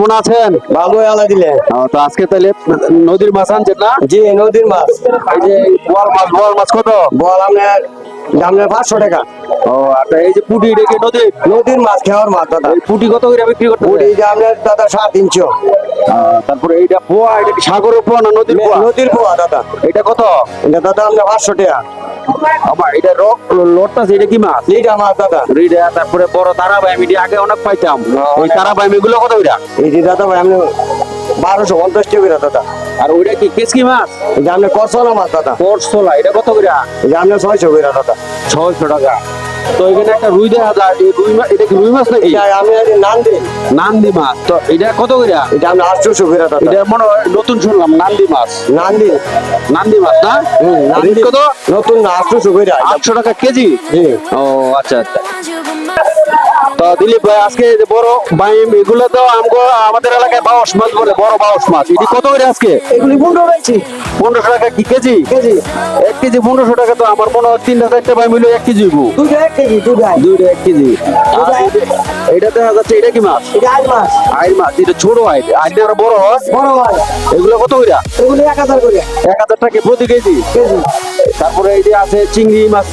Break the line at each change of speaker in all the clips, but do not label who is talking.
কেমন আছেন?
ভালো আলা দিলে।
তো আজকে তাহলে নদীর মাছ আনছেন না?
জি নদীর মাছ।
এই যে বোয়াল মাছ কত?
বল আপনার দাম 500 টাকা।
ও আচ্ছা, এই যে পুঁটি এটা কি
নদীর মাছ খাওয়ার মাছ দাদা।
এই পুঁটি কত করে বিক্রি করতে?
পুরি আপনার দাদা 350।
তারপরে এইটা পোয়া, এটা কি সাগরের পোয়া না নদীর পোয়া?
নদীর পোয়া দাদা।
এটা কত?
এটা দাদা আপনার 500 টাকা।
আমার এটা লোটটা এটা কি মাছ?
এইটা মাছ দাদা।
রিডা, তারপরে বড় তারাবাই, আমি আগে অনেক পাইতাম। ওই তারাবাই গুলো কত ওইটা?
এই যে দাদা ভাই আপনি 1250 টাকা দাদা।
আর ওইটা কি কেসকি মাছ?
এই যে আপনার করছলা মাছ দাদা।
কোরসলা, এটা কত করে?
এই যে আপনার 600 টাকা দাদা।
600 টাকা। তো এখানে একটা রুই দেখা যায়, এই রুই মাছ, এটা কি রুই মাছ নাকি?
এটা আমি নান্দি।
নান্দি মাছ, তো এটা কত করে?
এটা আপনার 800 টাকা দাদা।
এটা মনে হয় নতুন শুনলাম, নান্দি মাছ।
নান্দি।
নান্দি মাছ না?
নান্দি
রেট কত?
নতুন না 800 টাকা।
800 টাকা কেজি?
জি।
ও আচ্ছা আচ্ছা। তো দিলীপ ভাই, আজকে যে বড় বাইম এগুলো তো আমাদের এলাকায় বাউস মাছ বলে, বড় বাউস মাছ, এটি কত করে আজকে?
এগুলি 15 রয়েছে
1500 টাকা কি কেজি?
কেজি।
1 কেজি 1500 টাকা, তো আমার মনে হয় 3-4টা বাই মিলে 1 কেজি হইব।
দুইটা 1 কেজি দুইটা।
1 কেজি। আর এটা দেখা যাচ্ছে, এটা কি মাছ?
এটা আইল মাছ।
আইর মাছ, এটা ছোট আইর, আইর আরো বড় হয়।
বড় মাছ।
এগুলো কত করে?
এগুলি 1000 করে
1000 টাকা প্রতি কেজি।
কেজি।
তারপরে এই যে আছে চিংড়ি মাছ,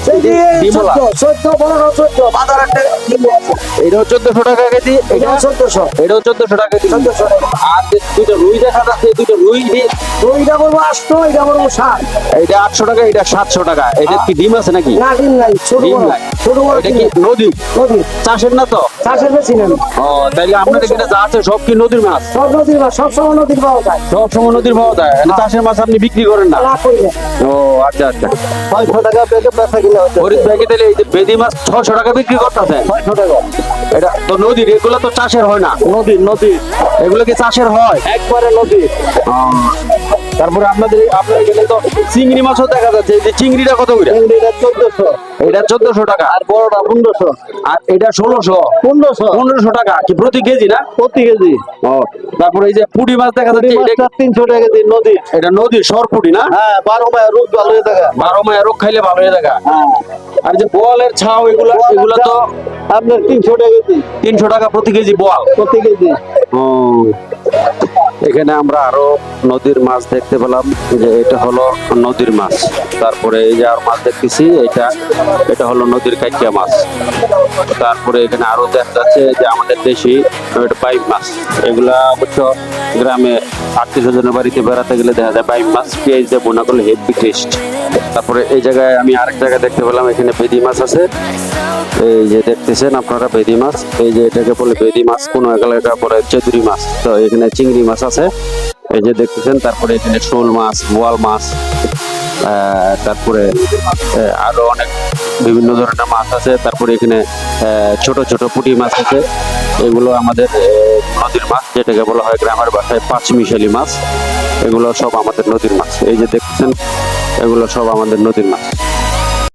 ডিমলা,
14 15 14 বাজার একটা কিলো আছে।
এটাও 1400 টাকা কেজি।
এটা 1400।
এটাও 1400 টাকা কেজি।
1400 টাকা।
আর যে দুটো রুই দেখা যাচ্ছে, এই দুটো রুই
ওইটা বলবো 800, এটা বলবো 60।
এটা 800 টাকা, এটা 700 টাকা। এটা কি ডিম আছে নাকি?
না ডিম নাই, ছোট
ডিম
বড়।
নাই।
ছোট বড়
এটা কি নদী?
নদী।
চাষের না তো?
চাষের বেশি নেন।
ও তাইলে আপনাদের এখানে যা আছে সব কি নদীর মাছ?
সব নদীর মাছ, সব সময় নদীর পাওয়া যায়।
সব সময় নদীর পাওয়া যায়, মানে চাষের মাছ আপনি বিক্রি করেন না?
না করি না।
ও আচ্ছা আচ্ছা।
600 টাকা পেকে বেচা কিনা হচ্ছে।
ফরিদ ভাইকে তাহলে এই যে বেদি মাছ 600 টাকা বিক্রি করতেছে?
600 টাকা।
এটা তো নদীর, এগুলো তো চাষের হয় না?
নদীর নদীর
এগুলো কি চাষের হয়?
একবারে নদীর।
তারপরে আপনাদের এখানে তো চিংড়ি মাছও দেখা যাচ্ছে, এই যে চিংড়িটা কত করে?
এটা 1400।
এটা 1400 টাকা।
আর বড়টা 1500।
আর এটা 1600। 1500 টাকা কি প্রতি কেজি না?
প্রতি কেজি।
ও তারপরে এই যে পুঁটি মাছ দেখা যাচ্ছে, এটা
300 টাকা কেজি নদীর।
এটা নদীর সরপুটি না?
হ্যাঁ 12 মাস রোজ ভালো হয়ে থাকে।
12 মাস রোগ খাইলে ভালো হয়ে থাকে। আর যে বোয়ালের ছাও, এগুলো তো
আপনার 300 টাকা কেজি।
300 টাকা প্রতি কেজি বোয়াল।
প্রতি কেজি।
ও এখানে আমরা আরো নদীর মাছ দেখতে পেলাম, যে এটা হলো নদীর মাছ। তারপরে এই যে আর মাছ দেখতেছি, এটা হলো নদীর কাইকিয়া মাছ। তারপরে এখানে আরো দেখা যাচ্ছে যে আমাদের দেশি বাইম মাছ, এগুলা অবশ্য গ্রামে আত্মীয় স্বজনের বাড়িতে বেড়াতে গেলে দেখা যায় বাইম মাছ পেঁয়াজ দিয়ে বোনা করলে হেভি টেস্ট। তারপরে এই জায়গায় আমি আরেক জায়গায় দেখতে পেলাম, এখানে বেদি মাছ আছে। এই যে দেখতেছেন আপনারা বেদি মাছ, এই যে এটাকে বলে বেদি মাছ, কোনো এলাকা পরে চেতুরি মাছ। তো এখানে চিংড়ি মাছ আছে, এই যে দেখতেছেন। তারপরে এখানে শোল মাছ, বোয়াল মাছ, তারপরে আরো অনেক বিভিন্ন ধরনের মাছ আছে। তারপরে এখানে ছোট ছোট পুঁটি মাছ আছে, এগুলো আমাদের নদীর মাছ, যেটাকে বলা হয় গ্রামের ভাষায় পাঁচমিশালি মাছ। এগুলো সব আমাদের নদীর মাছ, এই যে দেখতেছেন, এগুলো সব আমাদের নদীর মাছ।